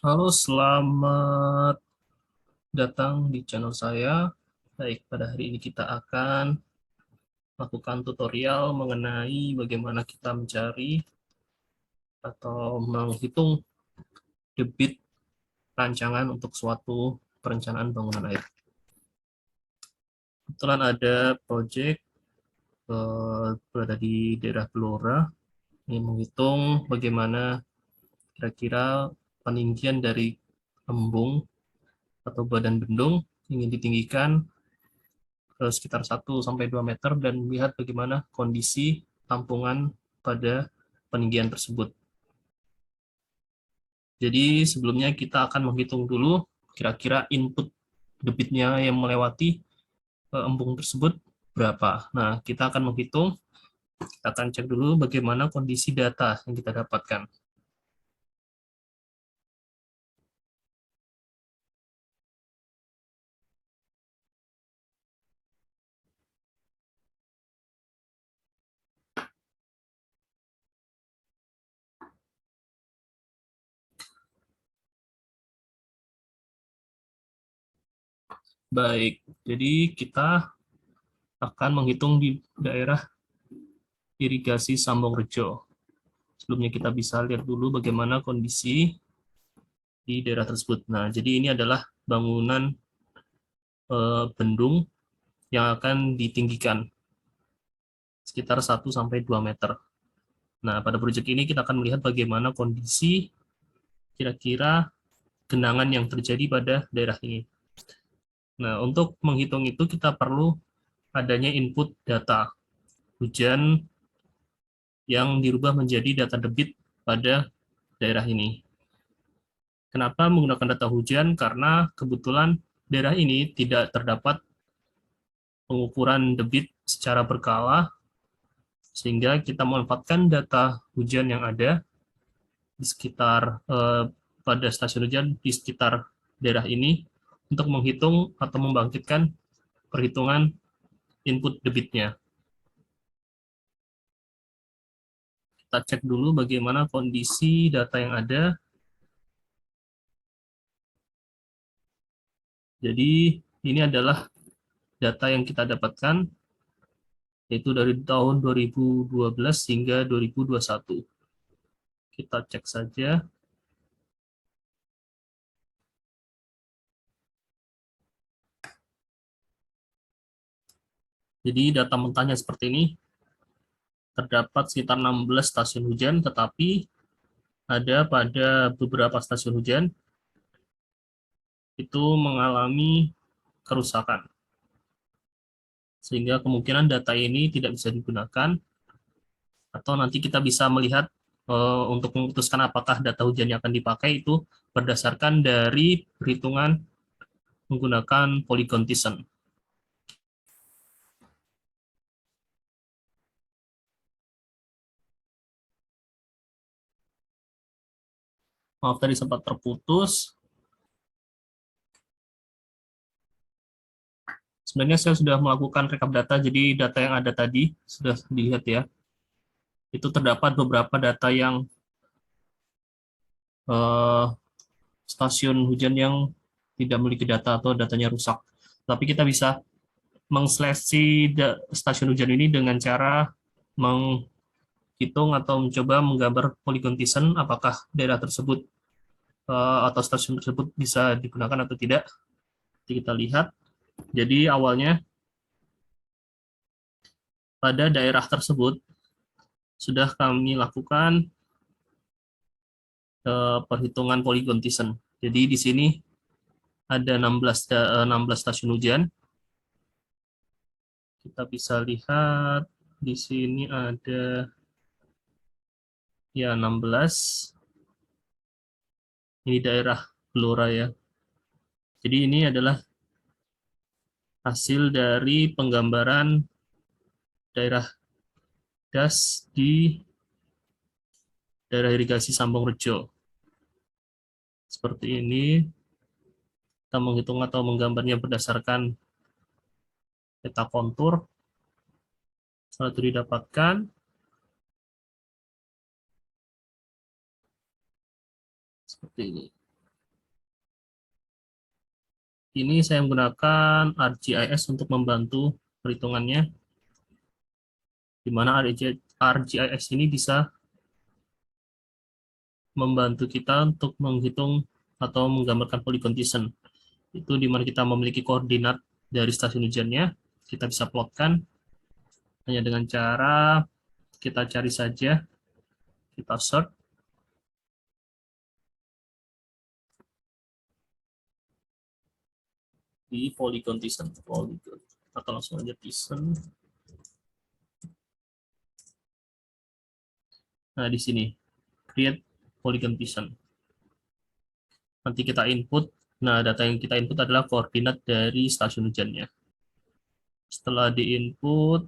Halo, selamat datang di channel saya. Baik, pada hari ini kita akan lakukan tutorial mengenai bagaimana kita mencari atau menghitung debit rancangan untuk suatu perencanaan bangunan air. Kebetulan ada proyek berada di daerah Blora yang menghitung bagaimana kira-kira peninggian dari embung atau badan bendung ingin ditinggikan ke sekitar 1 sampai 2 meter dan melihat bagaimana kondisi tampungan pada peninggian tersebut. Jadi sebelumnya kita akan menghitung dulu kira-kira input debitnya yang melewati embung tersebut berapa. Nah, kita akan menghitung, kita akan cek dulu bagaimana kondisi data yang kita dapatkan. Baik, jadi kita akan menghitung di daerah irigasi Sambong Rejo. Sebelumnya kita bisa lihat dulu bagaimana kondisi di daerah tersebut. Nah, jadi ini adalah bangunan bendung yang akan ditinggikan sekitar 1 sampai 2 meter. Nah, pada proyek ini kita akan melihat bagaimana kondisi kira-kira genangan yang terjadi pada daerah ini. Nah, untuk menghitung itu kita perlu adanya input data hujan yang dirubah menjadi data debit pada daerah ini. Kenapa menggunakan data hujan? Karena kebetulan daerah ini tidak terdapat pengukuran debit secara berkala, sehingga kita memanfaatkan data hujan yang ada di sekitar pada stasiun hujan di sekitar daerah ini untuk menghitung atau membangkitkan perhitungan input debitnya. Kita cek dulu bagaimana kondisi data yang ada. Jadi ini adalah data yang kita dapatkan, yaitu dari tahun 2012 hingga 2021. Kita cek saja. Jadi data mentahnya seperti ini. Terdapat sekitar 16 stasiun hujan, tetapi ada pada beberapa stasiun hujan itu mengalami kerusakan. Sehingga kemungkinan data ini tidak bisa digunakan, atau nanti kita bisa melihat untuk memutuskan apakah data hujan yang akan dipakai itu berdasarkan dari perhitungan menggunakan polygon Thiessen. Maaf tadi sempat terputus. Sebenarnya saya sudah melakukan rekap data, jadi data yang ada tadi sudah dilihat ya. Itu terdapat beberapa data yang eh, stasiun hujan yang tidak memiliki data atau datanya rusak. Tapi kita bisa mengseleksi stasiun hujan ini dengan cara menghitung atau mencoba menggambar polygon Thiessen apakah daerah tersebut atau stasiun tersebut bisa digunakan atau tidak. Jadi kita lihat. Jadi awalnya pada daerah tersebut sudah kami lakukan perhitungan polygon Thiessen. Jadi di sini ada 16 stasiun hujan. Kita bisa lihat di sini ada ya 16. Ini daerah Blora ya. Jadi ini adalah hasil dari penggambaran daerah das di daerah irigasi Sambong Rejo. Seperti ini, kita menghitung atau menggambarnya berdasarkan peta kontur. Setelah itu didapatkan, seperti ini. Ini saya menggunakan ArcGIS untuk membantu perhitungannya, di mana ArcGIS ini bisa membantu kita untuk menghitung atau menggambarkan polygon descent. Itu di mana kita memiliki koordinat dari stasiun hujannya, kita bisa plotkan hanya dengan cara kita cari saja, kita search di polygon descent, polygon, atau langsung aja descent. Nah, di sini create polygon descent. Nanti kita input. Nah, data yang kita input adalah koordinat dari stasiun hujannya. Setelah diinput,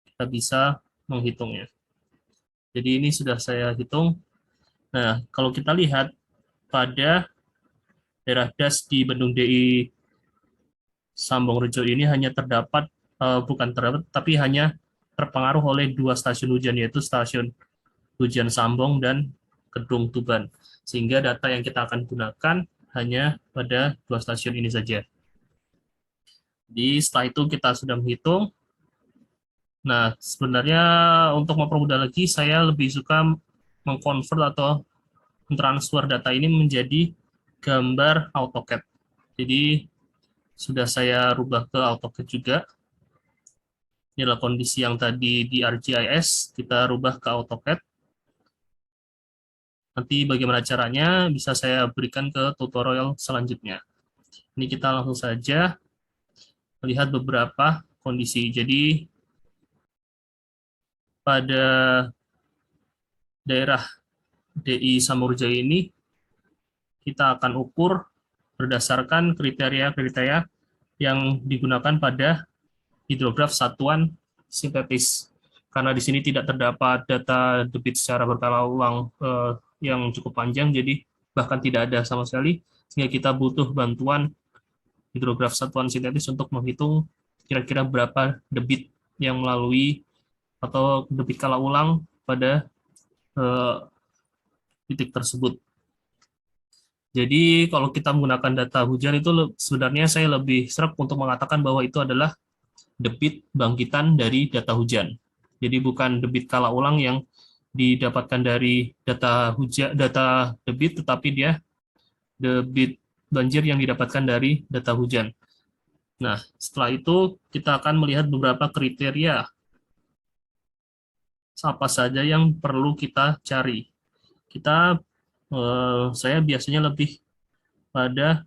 kita bisa menghitungnya. Jadi ini sudah saya hitung. Nah, kalau kita lihat pada daerah das di Bendung DI Sambong Rejo ini hanya terdapat, bukan terdapat, tapi hanya terpengaruh oleh dua stasiun hujan, yaitu stasiun hujan Sambong dan Kedung Tuban. Sehingga data yang kita akan gunakan hanya pada dua stasiun ini saja. Jadi setelah itu kita sudah menghitung. Nah, sebenarnya untuk mempermudah lagi, saya lebih suka mengkonvert atau mentransfer data ini menjadi gambar AutoCAD. Jadi sudah saya rubah ke AutoCAD juga. Ini adalah kondisi yang tadi di ArcGIS, kita rubah ke AutoCAD. Nanti bagaimana caranya bisa saya berikan ke tutorial selanjutnya. Ini kita langsung saja melihat beberapa kondisi. Jadi pada daerah DI Samurjaya ini kita akan ukur berdasarkan kriteria-kriteria yang digunakan pada hidrograf satuan sintetis. Karena di sini tidak terdapat data debit secara berkala ulang yang cukup panjang, jadi bahkan tidak ada sama sekali, sehingga kita butuh bantuan hidrograf satuan sintetis untuk menghitung kira-kira berapa debit yang melalui atau debit kala ulang pada eh, titik tersebut. Jadi kalau kita menggunakan data hujan itu sebenarnya saya lebih serap untuk mengatakan bahwa itu adalah debit bangkitan dari data hujan. Jadi bukan debit kala ulang yang didapatkan dari data hujan, data debit, tetapi dia debit banjir yang didapatkan dari data hujan. Nah, setelah itu kita akan melihat beberapa kriteria apa saja yang perlu kita cari. Saya biasanya lebih pada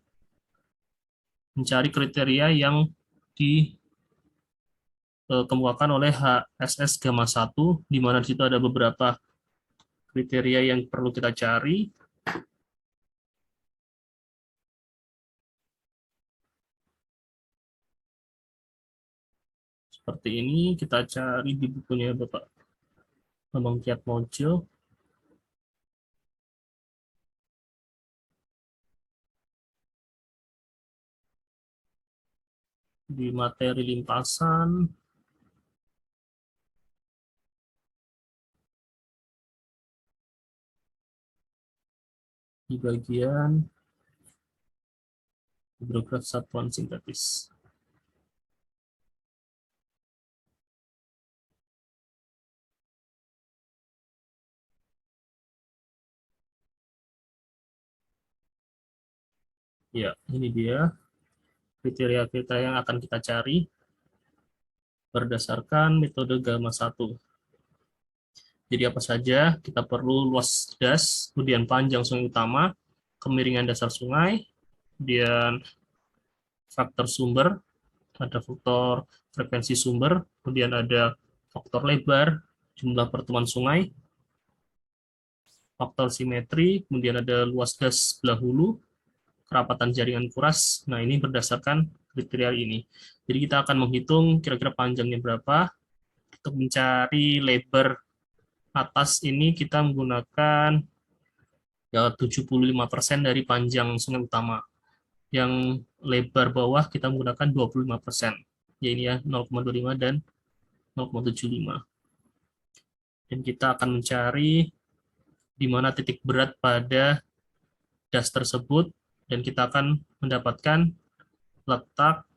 mencari kriteria yang dikemukakan oleh HSS Gamma 1, di mana di situ ada beberapa kriteria yang perlu kita cari. Seperti ini, kita cari di bukunya Bapak Bambang Kiatmojo. Di materi limpasan, di bagian hidrograf satuan sintetis. Ya, ini dia kriteria-kriteria yang akan kita cari berdasarkan metode Gamma 1. Jadi apa saja? Kita perlu luas das, kemudian panjang sungai utama, kemiringan dasar sungai, kemudian faktor sumber, ada faktor frekuensi sumber, kemudian ada faktor lebar, jumlah pertemuan sungai, faktor simetri, kemudian ada luas das belah hulu, kerapatan jaringan kuras. Nah, ini berdasarkan kriteria ini. Jadi kita akan menghitung kira-kira panjangnya berapa. Untuk mencari lebar atas ini kita menggunakan ya 75% dari panjang sungai utama. Yang lebar bawah kita menggunakan 25%. Ya ini ya 0,25 dan 0,75. Dan kita akan mencari di mana titik berat pada das tersebut, dan kita akan mendapatkan letak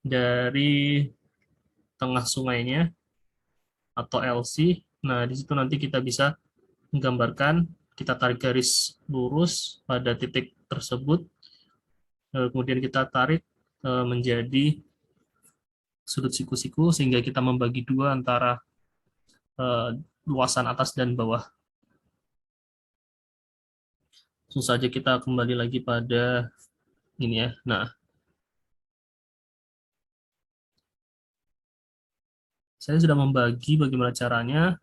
dari tengah sungainya atau LC. Nah, di situ nanti kita bisa menggambarkan, kita tarik garis lurus pada titik tersebut, kemudian kita tarik menjadi sudut siku-siku sehingga kita membagi dua antara luasan atas dan bawah. Langsung saja kita kembali lagi pada ini ya. Nah, saya sudah membagi bagaimana caranya.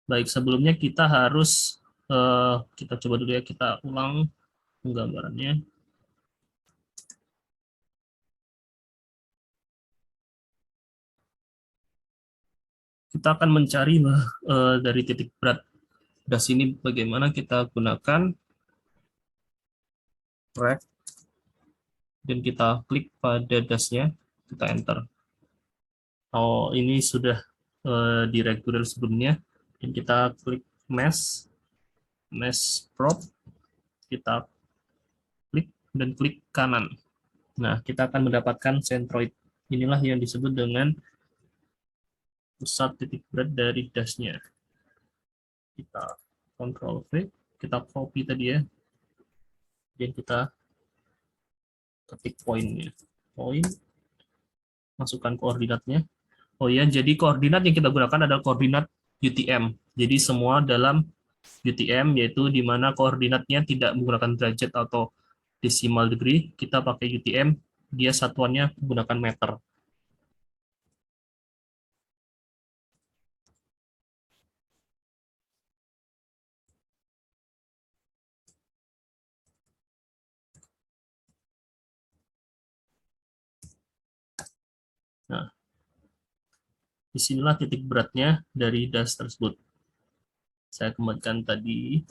Baik, sebelumnya kita harus kita coba dulu ya, kita ulang penggambarannya. Kita akan mencari dari titik berat das ini bagaimana. Kita gunakan track dan kita klik pada dasnya, kita enter. Oh, ini sudah direktur sebelumnya, dan kita klik mesh prop, kita klik dan klik kanan. Nah, kita akan mendapatkan centroid. Inilah yang disebut dengan pusat titik berat dari dasnya. Kita Ctrl V, kita copy tadi ya, dan kita ketik poinnya. Poin, masukkan koordinatnya. Oh ya, jadi koordinat yang kita gunakan adalah koordinat UTM. Jadi semua dalam UTM, yaitu di mana koordinatnya tidak menggunakan derajat atau decimal degree, kita pakai UTM, dia satuannya menggunakan meter. Nah, disinilah titik beratnya dari das tersebut. Saya kembalikan tadi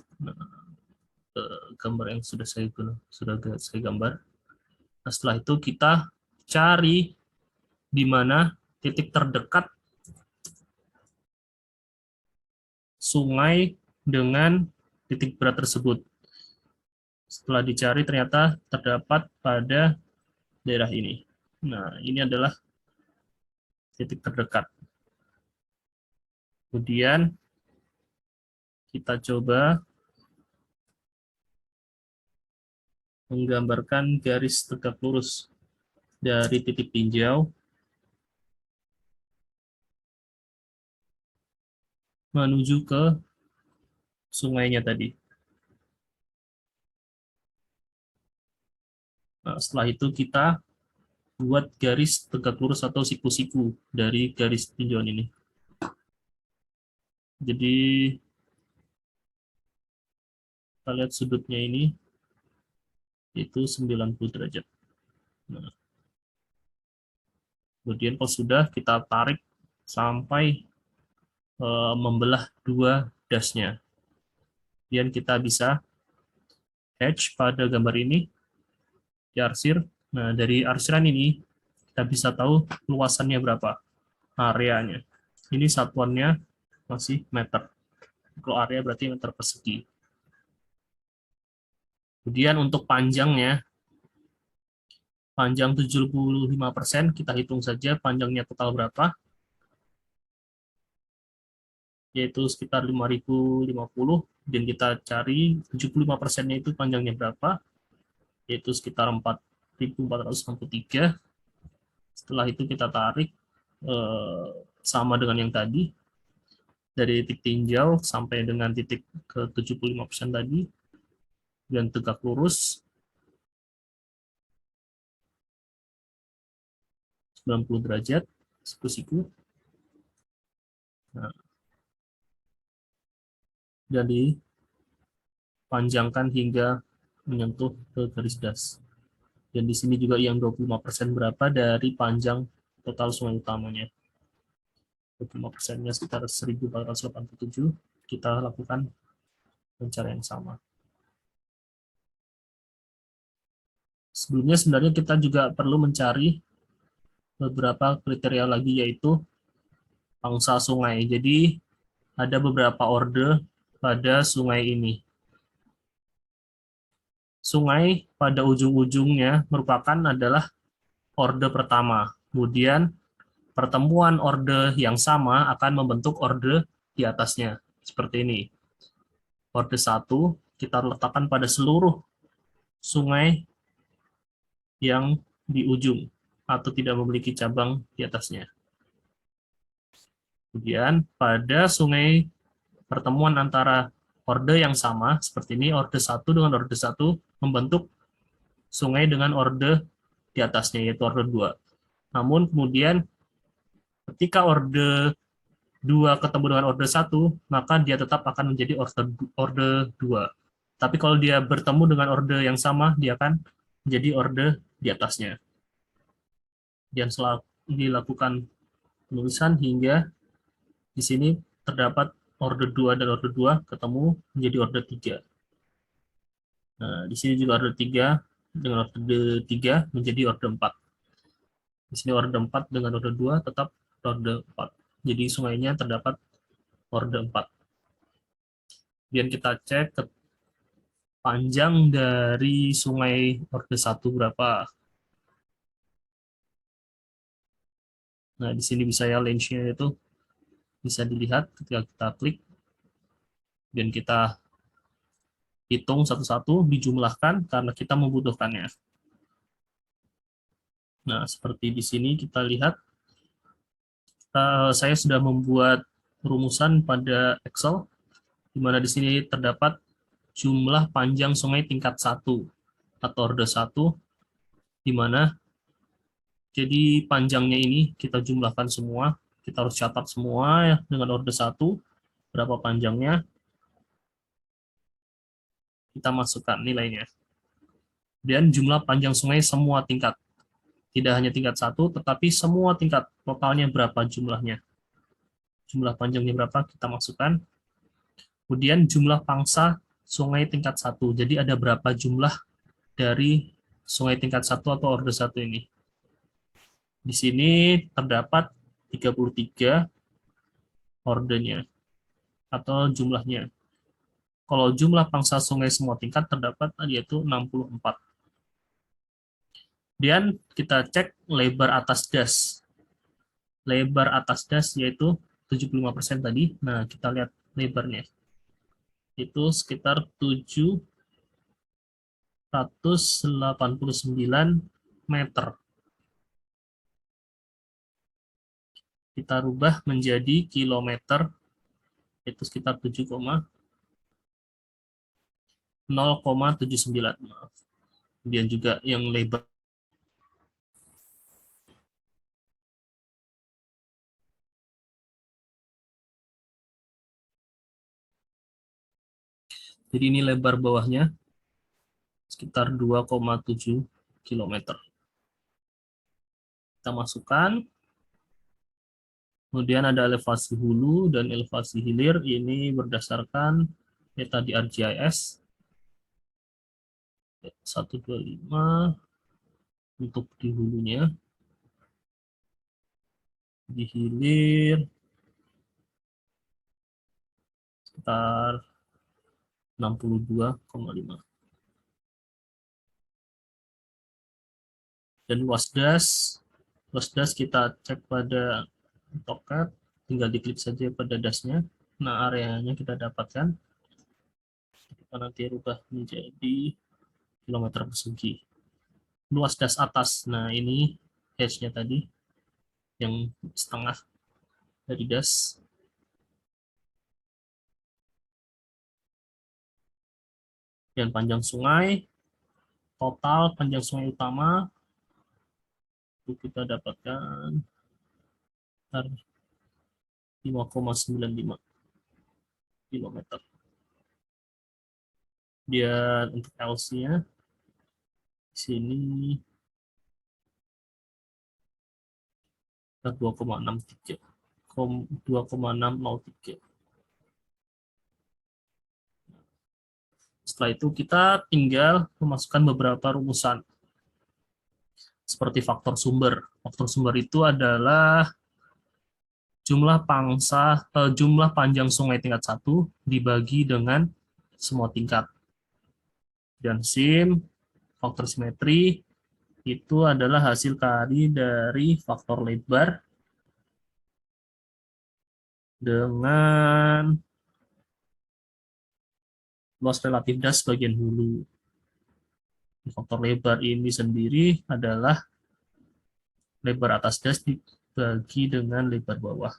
gambar yang sudah saya gambar. Nah, setelah itu kita cari di mana titik terdekat sungai dengan titik berat tersebut. Setelah dicari ternyata terdapat pada daerah ini. Nah, ini adalah titik terdekat. Kemudian kita coba menggambarkan garis tegak lurus dari titik tinjau menuju ke sungainya tadi. Nah, setelah itu kita buat garis tegak lurus atau siku-siku dari garis tinjauan ini. Jadi kita lihat sudutnya ini itu 90 derajat. Nah, kemudian kalau sudah, kita tarik sampai membelah dua dasnya. Kemudian kita bisa hatch pada gambar ini, diarsir. Nah, dari arsiran ini kita bisa tahu luasannya berapa, areanya. Ini satuannya masih meter. Kalau area berarti meter persegi. Kemudian untuk panjangnya, panjang 75%, kita hitung saja panjangnya total berapa, yaitu sekitar 5050, dan kita cari 75%-nya itu panjangnya berapa, yaitu sekitar 4463. Setelah itu kita tarik sama dengan yang tadi, dari titik tinjau sampai dengan titik ke 75% tadi, dan tegak lurus 90 derajat, siku-siku. Nah, dan dipanjangkan hingga menyentuh ke garis das. Dan di sini juga yang 25% berapa dari panjang total sungai utamanya. 25%-nya sekitar 1487. Kita lakukan pencarian sama. Sebelumnya sebenarnya kita juga perlu mencari beberapa kriteria lagi, yaitu pangsa sungai. Jadi ada beberapa orde pada sungai ini. Sungai pada ujung-ujungnya merupakan adalah orde pertama. Kemudian pertemuan orde yang sama akan membentuk orde di atasnya. Seperti ini. Orde 1 kita letakkan pada seluruh sungai yang di ujung atau tidak memiliki cabang di atasnya. Kemudian pada sungai pertemuan antara orde yang sama, seperti ini, orde 1 dengan orde 1 membentuk sungai dengan orde di atasnya, yaitu orde 2. Namun kemudian ketika orde 2 ketemu dengan orde 1, maka dia tetap akan menjadi orde 2. Tapi kalau dia bertemu dengan orde yang sama, dia akan menjadi orde di atasnya. Dan setelah dilakukan penulisan hingga di sini terdapat orde 2 dan orde 2 ketemu menjadi orde 3. Nah, di sini juga orde 3 dengan orde 3 menjadi orde 4. Di sini orde 4 dengan orde 2 tetap orde 4. Jadi sungainya terdapat orde 4. Kemudian kita cek panjang dari sungai orde 1 berapa. Nah, di sini bisa ya range-nya itu bisa dilihat ketika kita klik dan kita hitung satu-satu, dijumlahkan karena kita membutuhkannya. Nah, seperti di sini kita lihat, saya sudah membuat rumusan pada Excel, di mana di sini terdapat jumlah panjang sungai tingkat 1 atau orde 1, di mana jadi panjangnya ini kita jumlahkan semua, kita harus catat semua ya, dengan orde 1, berapa panjangnya, kita masukkan nilainya. Dan jumlah panjang sungai semua tingkat. Tidak hanya tingkat 1, tetapi semua tingkat. Totalnya berapa jumlahnya. Jumlah panjangnya berapa, kita masukkan. Kemudian jumlah pangsa sungai tingkat 1. Jadi ada berapa jumlah dari sungai tingkat 1 atau orde 1 ini. Di sini terdapat 33 ordenya atau jumlahnya. Kalau jumlah pangsa sungai semua tingkat terdapat yaitu 64. Kemudian kita cek lebar atas das. Lebar atas das yaitu 75% tadi. Nah, kita lihat lebarnya. Itu sekitar 789 meter. Kita rubah menjadi kilometer, itu sekitar 0,79. Kemudian juga yang lebar. Jadi ini lebar bawahnya sekitar 2,7 km. Kita masukkan. Kemudian ada elevasi hulu dan elevasi hilir. Ini berdasarkan data di ArcGIS. 125 untuk di hulunya. Di hilir sekitar 62,5. Dan luas das kita cek pada AutoCAD, tinggal diklik saja pada dasnya. Nah, areanya kita dapatkan. Kita nanti rubah menjadi kilometer persegi. Luas das atas, nah ini edge-nya tadi, yang setengah dari das. Dan panjang sungai, total panjang sungai utama, itu kita dapatkan 5,95 km. Dia untuk LC-nya di sini 2,63. Setelah itu kita tinggal memasukkan beberapa rumusan seperti faktor sumber. Faktor sumber itu adalah jumlah panjang sungai tingkat 1 dibagi dengan semua tingkat. Dan SIM, faktor simetri, itu adalah hasil kali dari faktor lebar dengan luas relatif das bagian hulu. Faktor lebar ini sendiri adalah lebar atas das dibagi dengan lebar bawah.